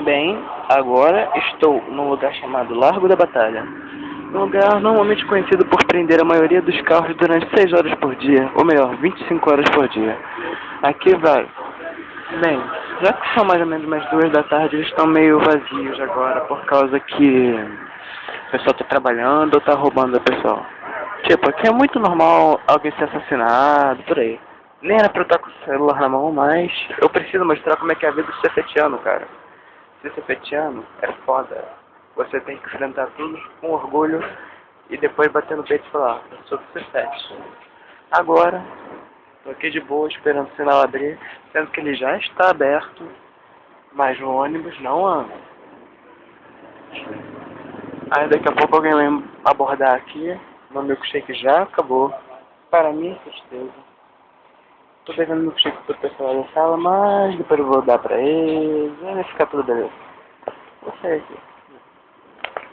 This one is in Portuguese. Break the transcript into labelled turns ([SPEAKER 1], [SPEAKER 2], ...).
[SPEAKER 1] Bem, agora estou num lugar chamado Largo da Batalha. Um lugar normalmente conhecido por prender a maioria dos carros durante 6 horas por dia, ou melhor, 25 horas por dia. Aqui vai. Bem, já que são mais ou menos umas 2 da tarde, eles estão meio vazios agora, por causa que o pessoal está trabalhando ou está roubando o pessoal. Tipo, aqui é muito normal alguém ser assassinado, por aí. Nem era pra eu estar com o celular na mão, mas eu preciso mostrar como é que é a vida de ser fetiano, cara. Ser sefetiano é foda. Você tem que enfrentar tudo com orgulho e depois bater no peito e falar, eu sou do Cefete. Agora, tô aqui de boa esperando o sinal abrir, sendo que ele já está aberto, mas o ônibus não anda. Aí daqui a pouco alguém vai abordar aqui, meu milkshake já acabou, para minha tristeza. Tô devendo milkshake pro pessoal da sala, mas depois eu vou dar pra eles, vai ficar tudo beleza. Vou sair aqui.